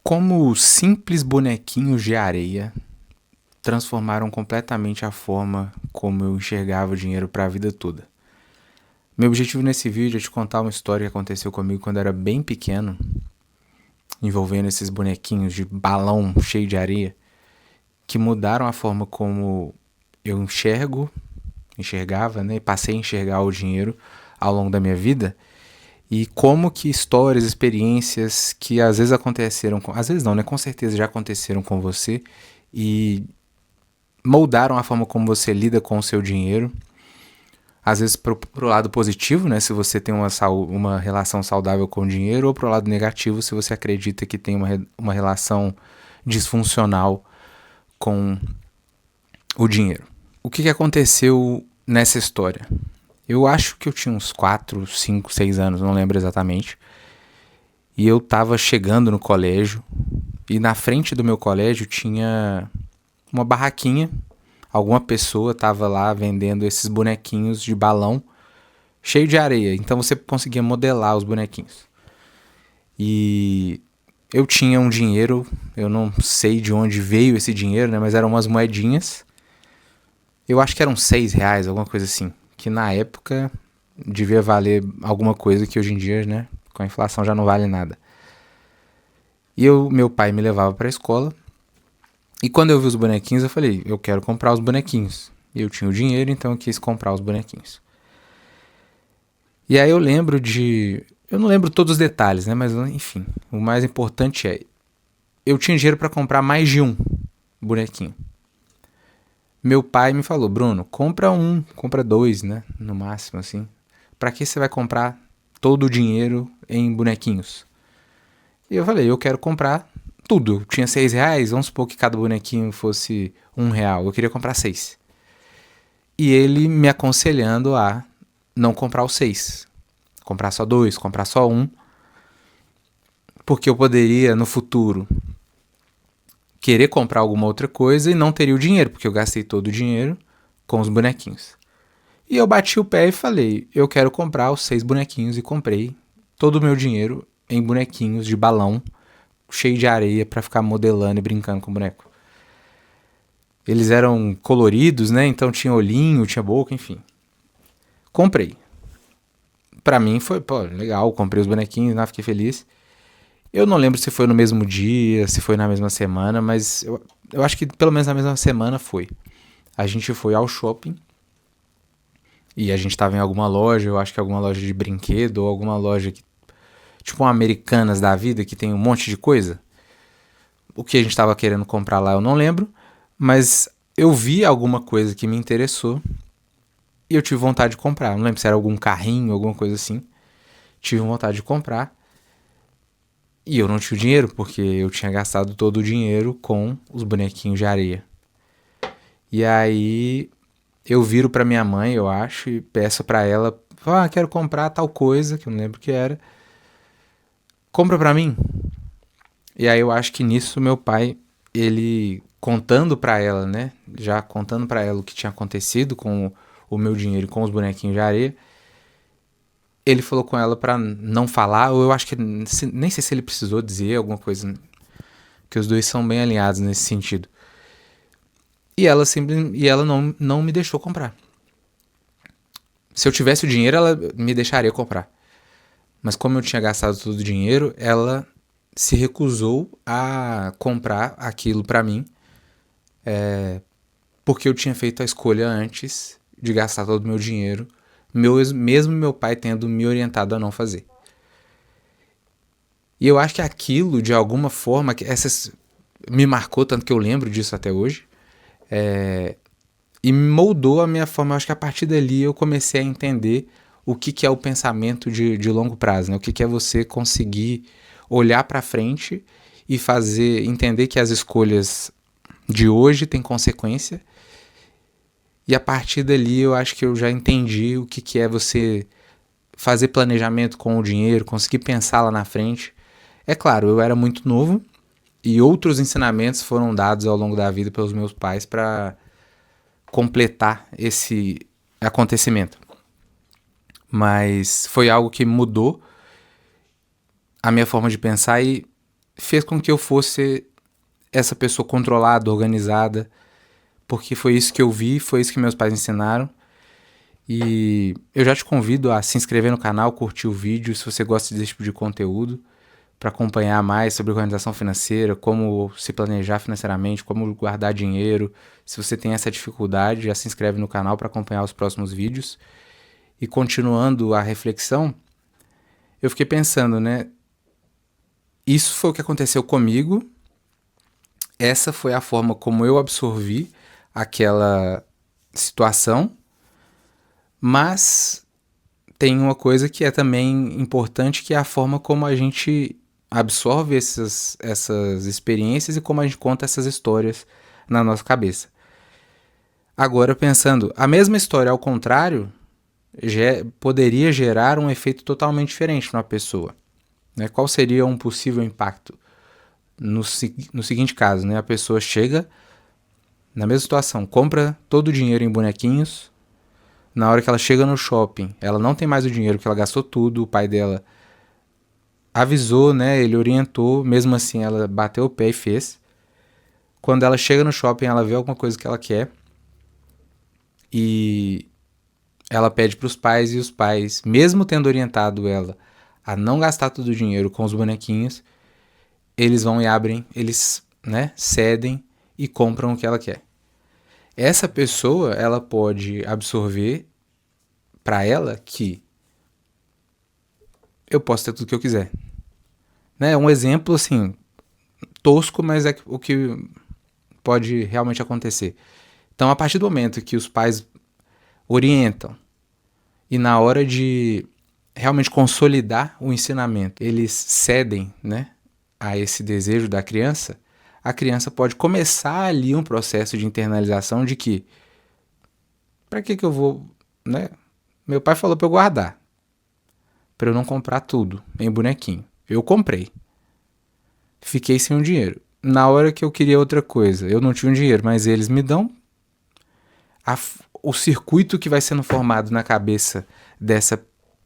Como simples bonequinhos de areia transformaram completamente a forma como eu enxergava o dinheiro para a vida toda. Meu objetivo nesse vídeo é te contar uma história que aconteceu comigo quando eu era bem pequeno, envolvendo esses bonequinhos de balão cheio de areia, que mudaram a forma como eu enxergava, né, e passei a enxergar o dinheiro ao longo da minha vida, e como que histórias, experiências que às vezes aconteceram, às vezes não, né, com certeza já aconteceram com você e moldaram a forma como você lida com o seu dinheiro. Às vezes pro lado positivo, né, se você tem uma relação saudável com o dinheiro, ou pro lado negativo, se você acredita que tem uma relação disfuncional com o dinheiro. O que aconteceu nessa história? Eu acho que eu tinha uns 4, 5, 6 anos, não lembro exatamente. E eu tava chegando no colégio, e na frente do meu colégio tinha uma barraquinha. Alguma pessoa tava lá vendendo esses bonequinhos de balão cheio de areia. Então você conseguia modelar os bonequinhos. E eu tinha um dinheiro, eu não sei de onde veio esse dinheiro, né? Mas eram umas moedinhas. Eu acho que eram R$ 6, alguma coisa assim. Que na época devia valer alguma coisa que hoje em dia, né? Com a inflação já não vale nada. E meu pai me levava pra escola. E quando eu vi os bonequinhos, eu falei, eu quero comprar os bonequinhos. E eu tinha o dinheiro, então eu quis comprar os bonequinhos. E aí eu lembro de... Eu não lembro todos os detalhes, né? Mas enfim, o mais importante é... Eu tinha dinheiro pra comprar mais de um bonequinho. Meu pai me falou, Bruno, compra dois, né? No máximo, assim. Pra que você vai comprar todo o dinheiro em bonequinhos? E eu falei, eu quero comprar tudo. Eu tinha R$ 6, vamos supor que cada bonequinho fosse R$ 1. Eu queria comprar 6. E ele me aconselhando a não comprar os 6. Comprar só 2, comprar só um. Porque eu poderia, no futuro, querer comprar alguma outra coisa e não teria o dinheiro, porque eu gastei todo o dinheiro com os bonequinhos. E eu bati o pé e falei, eu quero comprar os 6 bonequinhos, e comprei todo o meu dinheiro em bonequinhos de balão cheio de areia pra ficar modelando e brincando com o boneco. Eles eram coloridos, né? Então tinha olhinho, tinha boca, enfim. Comprei. Pra mim foi, pô, legal, comprei os bonequinhos, né? Fiquei feliz. Eu não lembro se foi no mesmo dia, se foi na mesma semana, mas eu acho que pelo menos na mesma semana foi. A gente foi ao shopping e a gente tava em alguma loja, eu acho que alguma loja de brinquedo ou alguma loja que, tipo uma Americanas da vida, que tem um monte de coisa. O que a gente tava querendo comprar lá eu não lembro, mas eu vi alguma coisa que me interessou e eu tive vontade de comprar. Não lembro se era algum carrinho, alguma coisa assim. Tive vontade de comprar. E eu não tinha o dinheiro, porque eu tinha gastado todo o dinheiro com os bonequinhos de areia. E aí eu viro pra minha mãe, eu acho, e peço pra ela, quero comprar tal coisa, que eu não lembro o que era. Compra pra mim. E aí eu acho que nisso meu pai, ele contando pra ela, né, já contando pra ela o que tinha acontecido com o meu dinheiro e com os bonequinhos de areia, ele falou com ela pra não falar, ou eu acho que nem sei se ele precisou dizer alguma coisa, que os dois são bem alinhados nesse sentido. E ela não me deixou comprar. Se eu tivesse o dinheiro, ela me deixaria comprar. Mas como eu tinha gastado todo o dinheiro, ela se recusou a comprar aquilo pra mim, porque eu tinha feito a escolha antes de gastar todo o meu dinheiro, mesmo meu pai tendo me orientado a não fazer. E eu acho que aquilo, de alguma forma, me marcou, tanto que eu lembro disso até hoje, e moldou a minha forma. Eu acho que a partir dali eu comecei a entender o que é o pensamento de longo prazo, né? O que é você conseguir olhar para frente e entender que as escolhas de hoje têm consequência. E a partir dali eu acho que eu já entendi o que é você fazer planejamento com o dinheiro, conseguir pensar lá na frente. É claro, eu era muito novo e outros ensinamentos foram dados ao longo da vida pelos meus pais para completar esse acontecimento. Mas foi algo que mudou a minha forma de pensar e fez com que eu fosse essa pessoa controlada, organizada, porque foi isso que eu vi, foi isso que meus pais ensinaram. E eu já te convido a se inscrever no canal, curtir o vídeo, se você gosta desse tipo de conteúdo, para acompanhar mais sobre organização financeira, como se planejar financeiramente, como guardar dinheiro. Se você tem essa dificuldade, já se inscreve no canal para acompanhar os próximos vídeos. E continuando a reflexão, eu fiquei pensando, né? Isso foi o que aconteceu comigo. Essa foi a forma como eu absorvi aquela situação. Mas tem uma coisa que é também importante, que é a forma como a gente absorve essas experiências e como a gente conta essas histórias na nossa cabeça. Agora, pensando, a mesma história ao contrário poderia gerar um efeito totalmente diferente numa pessoa. Né? Qual seria um possível impacto? No seguinte caso, né? A pessoa chega na mesma situação, compra todo o dinheiro em bonequinhos. Na hora que ela chega no shopping, ela não tem mais o dinheiro, porque ela gastou tudo. O pai dela avisou, né? Ele orientou, mesmo assim ela bateu o pé e fez. Quando ela chega no shopping, ela vê alguma coisa que ela quer e ela pede para os pais, e os pais, mesmo tendo orientado ela a não gastar todo o dinheiro com os bonequinhos, eles vão e abrem, eles, né, cedem e compram o que ela quer. Essa pessoa, ela pode absorver para ela que eu posso ter tudo que eu quiser. Né? Um exemplo, assim, tosco, mas é o que pode realmente acontecer. Então, a partir do momento que os pais orientam e na hora de realmente consolidar o ensinamento, eles cedem, né, a esse desejo da criança, a criança pode começar ali um processo de internalização de que para que eu vou, né? Meu pai falou para eu guardar, para eu não comprar tudo em bonequinho. Eu comprei. Fiquei sem o dinheiro. Na hora que eu queria outra coisa, eu não tinha o dinheiro, mas eles me dão. O circuito que vai sendo formado na cabeça dessa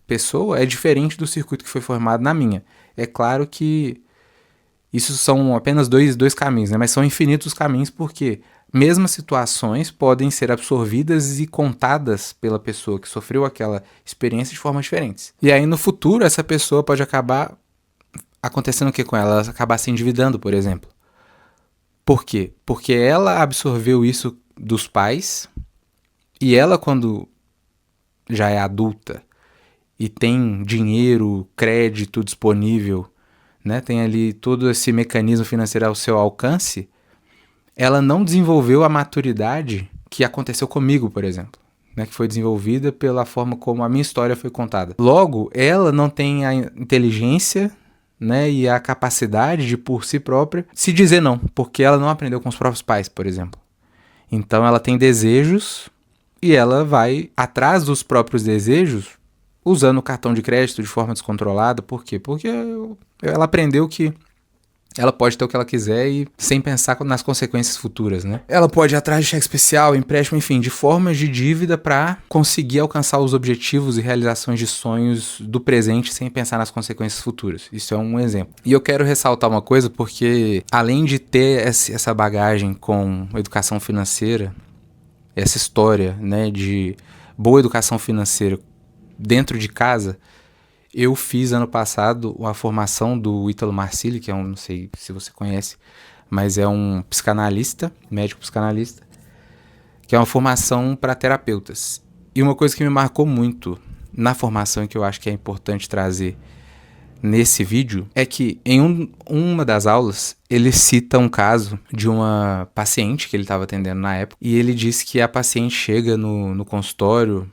pessoa é diferente do circuito que foi formado na minha. É claro que isso são apenas dois caminhos, né? Mas são infinitos caminhos, porque mesmas situações podem ser absorvidas e contadas pela pessoa que sofreu aquela experiência de formas diferentes. E aí no futuro essa pessoa pode acabar acontecendo o que com ela? Ela acabar se endividando, por exemplo. Por quê? Porque ela absorveu isso dos pais e ela, quando já é adulta e tem dinheiro, crédito disponível, né, tem ali todo esse mecanismo financeiro ao seu alcance, ela não desenvolveu a maturidade que aconteceu comigo, por exemplo, né, que foi desenvolvida pela forma como a minha história foi contada. Logo, ela não tem a inteligência, né, e a capacidade de, por si própria, se dizer não, porque ela não aprendeu com os próprios pais, por exemplo. Então ela tem desejos e ela vai atrás dos próprios desejos usando o cartão de crédito de forma descontrolada. Por quê? Porque ela aprendeu que ela pode ter o que ela quiser e sem pensar nas consequências futuras, né? Ela pode ir atrás de cheque especial, empréstimo, enfim, de formas de dívida para conseguir alcançar os objetivos e realizações de sonhos do presente sem pensar nas consequências futuras. Isso é um exemplo. E eu quero ressaltar uma coisa, porque além de ter essa bagagem com educação financeira, essa história, né, de boa educação financeira dentro de casa, eu fiz ano passado a formação do Ítalo Marcilli, que é não sei se você conhece, mas é um psicanalista, médico psicanalista, que é uma formação para terapeutas. E uma coisa que me marcou muito na formação, que eu acho que é importante trazer nesse vídeo, é que em uma das aulas ele cita um caso de uma paciente que ele estava atendendo na época, e ele diz que a paciente chega no consultório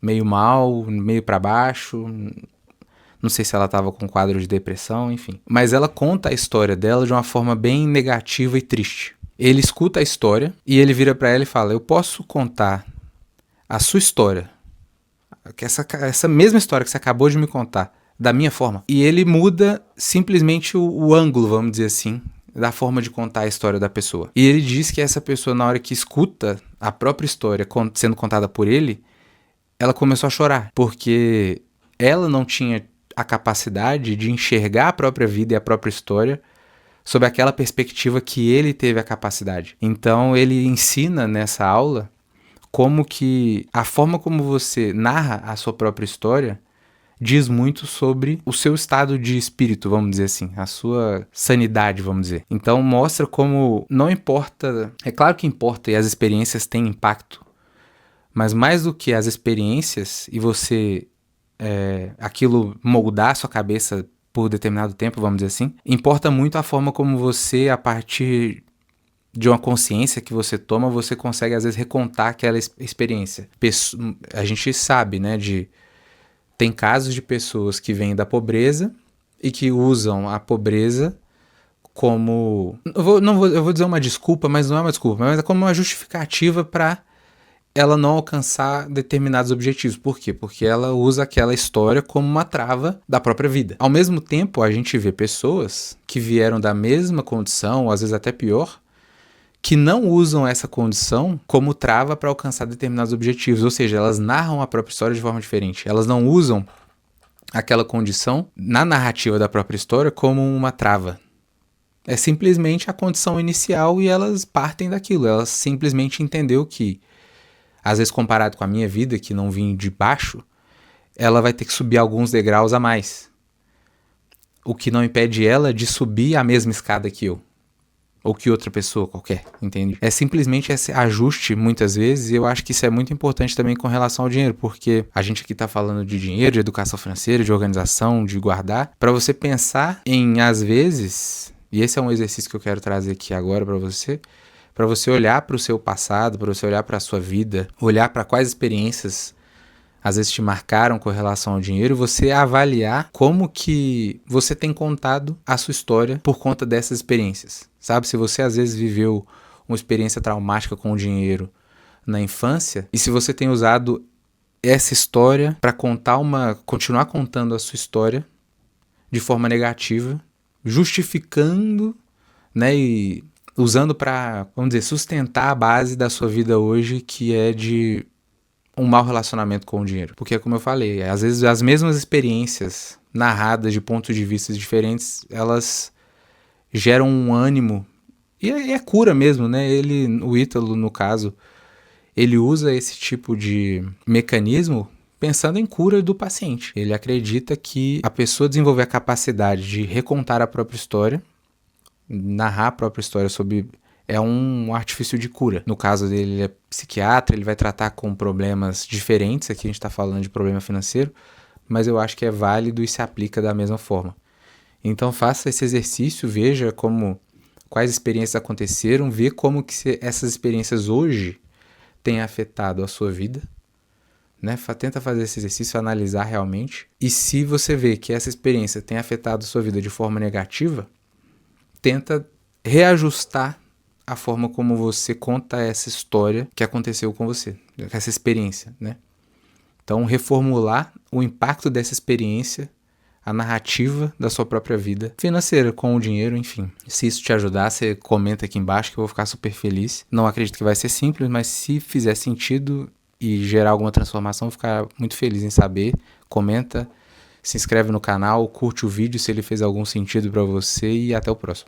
meio mal, meio para baixo. Não sei se ela estava com quadro de depressão, enfim. Mas ela conta a história dela de uma forma bem negativa e triste. Ele escuta a história e ele vira para ela e fala: eu posso contar a sua história, essa mesma história que você acabou de me contar, da minha forma. E ele muda simplesmente o ângulo, vamos dizer assim, da forma de contar a história da pessoa. E ele diz que essa pessoa, na hora que escuta a própria história sendo contada por ele, ela começou a chorar, porque ela não tinha a capacidade de enxergar a própria vida e a própria história sob aquela perspectiva que ele teve a capacidade. Então ele ensina nessa aula como que a forma como você narra a sua própria história diz muito sobre o seu estado de espírito, vamos dizer assim, a sua sanidade, vamos dizer. Então mostra como não importa, é claro que importa e as experiências têm impacto, mas mais do que as experiências e você aquilo moldar a sua cabeça por determinado tempo, vamos dizer assim, importa muito a forma como você, a partir de uma consciência que você toma, você consegue às vezes recontar aquela experiência. A gente sabe, né, tem casos de pessoas que vêm da pobreza e que usam a pobreza como... Eu vou dizer uma desculpa, mas não é uma desculpa, mas é como uma justificativa para ela não alcançar determinados objetivos. Por quê? Porque ela usa aquela história como uma trava da própria vida. Ao mesmo tempo, a gente vê pessoas que vieram da mesma condição, ou às vezes até pior, que não usam essa condição como trava para alcançar determinados objetivos, ou seja, elas narram a própria história de forma diferente. Elas não usam aquela condição na narrativa da própria história como uma trava. É simplesmente a condição inicial e elas partem daquilo. Elas simplesmente entenderam que, às vezes comparado com a minha vida, que não vim de baixo, ela vai ter que subir alguns degraus a mais. O que não impede ela de subir a mesma escada que eu. Ou que outra pessoa qualquer, entende? É simplesmente esse ajuste, muitas vezes, e eu acho que isso é muito importante também com relação ao dinheiro, porque a gente aqui tá falando de dinheiro, de educação financeira, de organização, de guardar, para você pensar em, às vezes, e esse é um exercício que eu quero trazer aqui agora para você olhar para o seu passado, para você olhar para a sua vida, olhar para quais experiências às vezes te marcaram com relação ao dinheiro, você avaliar como que você tem contado a sua história por conta dessas experiências. Sabe, se você às vezes viveu uma experiência traumática com o dinheiro na infância, e se você tem usado essa história para continuar contando a sua história de forma negativa, justificando, né, e usando para, vamos dizer, sustentar a base da sua vida hoje, que é de um mau relacionamento com o dinheiro. Porque, como eu falei, às vezes as mesmas experiências narradas de pontos de vista diferentes, elas geram um ânimo, e é cura mesmo, né? O Ítalo, no caso, ele usa esse tipo de mecanismo pensando em cura do paciente. Ele acredita que a pessoa desenvolver a capacidade de recontar a própria história, narrar a própria história é um artifício de cura. No caso dele, ele é psiquiatra, ele vai tratar com problemas diferentes. Aqui a gente está falando de problema financeiro, mas eu acho que é válido e se aplica da mesma forma. Então faça esse exercício, veja quais experiências aconteceram, vê como que essas experiências hoje têm afetado a sua vida, né? Tenta fazer esse exercício, analisar realmente. E se você vê que essa experiência tem afetado a sua vida de forma negativa, tenta reajustar a forma como você conta essa história que aconteceu com você, essa experiência, né? Então, reformular o impacto dessa experiência, a narrativa da sua própria vida financeira, com o dinheiro, enfim. Se isso te ajudar, você comenta aqui embaixo que eu vou ficar super feliz. Não acredito que vai ser simples, mas se fizer sentido e gerar alguma transformação, eu vou ficar muito feliz em saber. Comenta, se inscreve no canal, curte o vídeo se ele fez algum sentido para você e até o próximo.